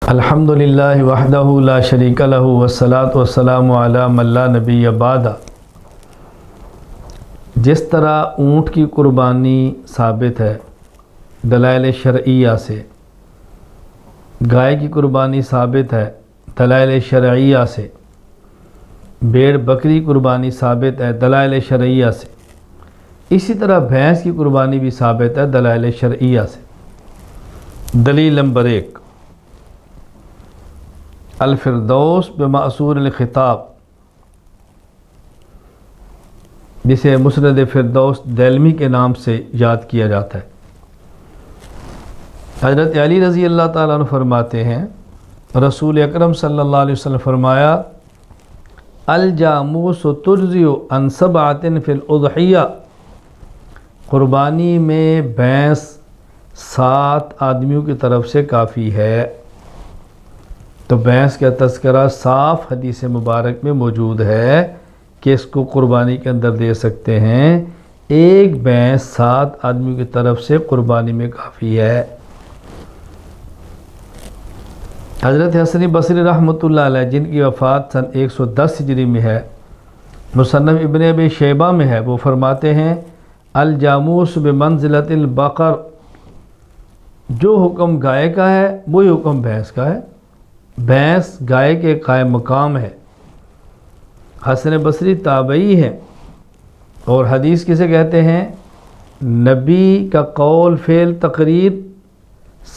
الحمدللہ وحدہ لا شریک لہ والصلاۃ والسلام علی من لا نبی بعدہ۔ جس طرح اونٹ کی قربانی ثابت ہے دلائل شرعیہ سے، گائے کی قربانی ثابت ہے دلائل شرعیہ سے، بھیڑ بکری قربانی ثابت ہے دلائل شرعیہ سے، اسی طرح بھینس کی قربانی بھی ثابت ہے دلائل شرعیہ سے۔ دلیل نمبر 1، الفردوس بمأثور الخطاب، جسے مسند فردوس دہلوی کے نام سے یاد کیا جاتا ہے۔ حضرت علی رضی اللہ تعالیٰ عنہ فرماتے ہیں، رسول اکرم صلی اللہ علیہ وسلم فرمایا، الجاموس تجزی عن سبعۃ فی الاضحیہ، قربانی میں بھینس 7 آدمیوں کی طرف سے کافی ہے۔ تو بھینس کا تذکرہ صاف حدیث مبارک میں موجود ہے کہ اس کو قربانی کے اندر دے سکتے ہیں۔ ایک بھینس 7 آدمیوں کی طرف سے قربانی میں کافی ہے۔ حضرت حسن بصری رحمۃ اللہ علیہ، جن کی وفات سن 110 ہجری میں ہے، مصنف ابن ابی شیبہ میں ہے، وہ فرماتے ہیں، الجاموس بمنزلۃ البقر، جو حکم گائے کا ہے وہی حکم بھینس کا ہے، بھینس گائے کے قائم مقام ہے۔ حسن بصری تابعی ہیں، اور حدیث کسے کہتے ہیں؟ نبی کا قول فعل تقریر،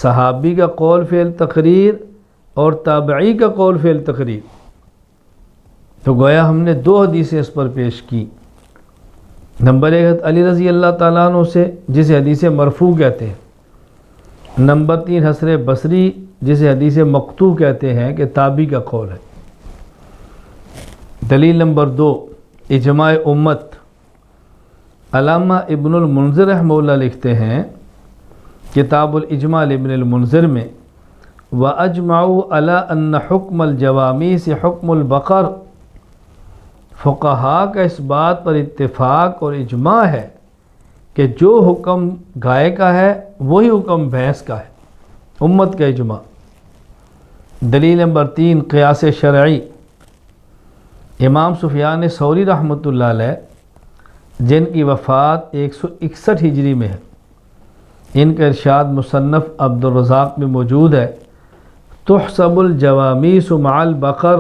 صحابی کا قول فعل تقریر، اور تابعی کا قول فعل تقریر۔ تو گویا ہم نے 2 حدیثیں اس پر پیش کی۔ نمبر 1 علی رضی اللہ تعالیٰ عنہ سے، جسے حدیث مرفوع کہتے ہیں۔ نمبر 3 حسن بصری، جسے حدیث مقطوع کہتے ہیں کہ تابعی کا قول ہے۔ دلیل نمبر 2، اجماع امت۔ علامہ ابن المنذر رحمہ اللہ لکھتے ہیں کتاب الاجماع ابن المنذر میں، وَأَجْمَعُوا عَلَىٰ أَنَّ حُكْمَ الْجَوَامِيسِ حُكْمُ الْبَقَرِ، فقہاء کا اس بات پر اتفاق اور اجماع ہے کہ جو حکم گائے کا ہے وہی حکم بھینس کا ہے، امت کا اجماع۔ دلیل نمبر 3، قیاس شرعی۔ امام سفیان ثوری رحمۃ اللہ علیہ، جن کی وفات 161 ہجری میں ہے، ان کا ارشاد مصنف عبد الرزاق میں موجود ہے، تحسب الجوامیس مع البقر۔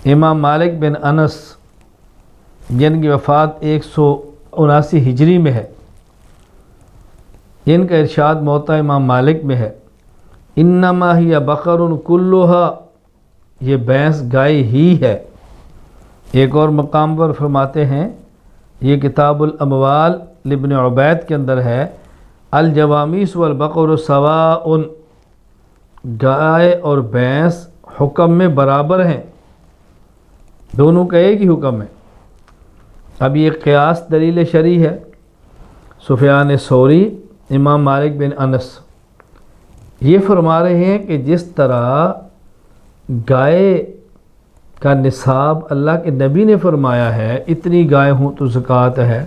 امام مالک بن انس، جن کی وفات 179 ہجری میں ہے، ان کا ارشاد موطا امام مالک میں ہے، انما ہی بقر کلھا، یہ بھینس گائے ہی ہے۔ ایک اور مقام پر فرماتے ہیں، یہ کتاب الاموال لابن عبید کے اندر ہے، الجوامیس والبقر سواء، گائے اور بھینس حکم میں برابر ہیں، دونوں کا ایک ہی حکم ہے۔ اب یہ قیاس دلیل شرعی ہے۔ سفیان ثوری، امام مالک بن انس یہ فرما رہے ہیں کہ جس طرح گائے کا نصاب اللہ کے نبی نے فرمایا ہے، اتنی گائے ہوں تو زکوٰۃ ہے،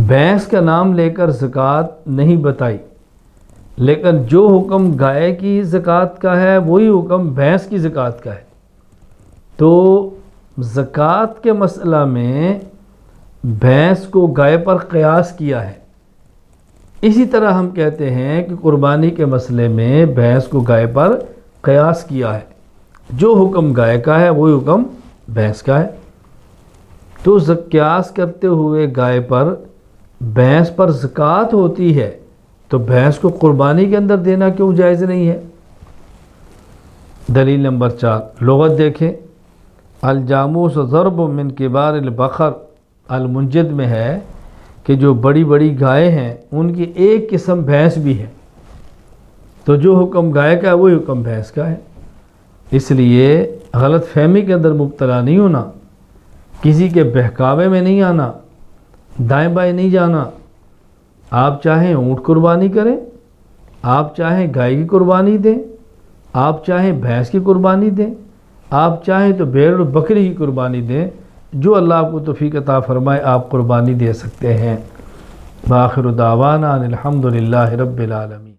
بھینس کا نام لے کر زکوٰۃ نہیں بتائی، لیکن جو حکم گائے کی زکوٰۃ کا ہے وہی حکم بھینس کی زکوٰۃ کا ہے۔ تو زکوٰۃ کے مسئلہ میں بھینس کو گائے پر قیاس کیا ہے۔ اسی طرح ہم کہتے ہیں کہ قربانی کے مسئلے میں بھینس کو گائے پر قیاس کیا ہے، جو حکم گائے کا ہے وہی حکم بھینس کا ہے۔ تو قیاس کرتے ہوئے گائے پر بھینس پر زکوٰۃ ہوتی ہے، تو بھینس کو قربانی کے اندر دینا کیوں جائز نہیں ہے؟ دلیل نمبر 4، لغت دیکھیں، الجاموس ضرب من کبار البقر، المنجد میں ہے کہ جو بڑی بڑی گائے ہیں ان کی ایک قسم بھینس بھی ہے، تو جو حکم گائے کا ہے وہی حکم بھینس کا ہے۔ اس لیے غلط فہمی کے اندر مبتلا نہیں ہونا، کسی کے بہکاوے میں نہیں آنا، دائیں بائیں نہیں جانا۔ آپ چاہیں اونٹ قربانی کریں، آپ چاہیں گائے کی قربانی دیں، آپ چاہیں بھینس کی قربانی دیں، آپ چاہیں تو بھیڑ اور بکری کی قربانی دیں، جو اللہ آپ کو توفیق عطا فرمائے آپ قربانی دے سکتے ہیں۔ بآخر دعوانا ان الحمد للہ رب العالمین۔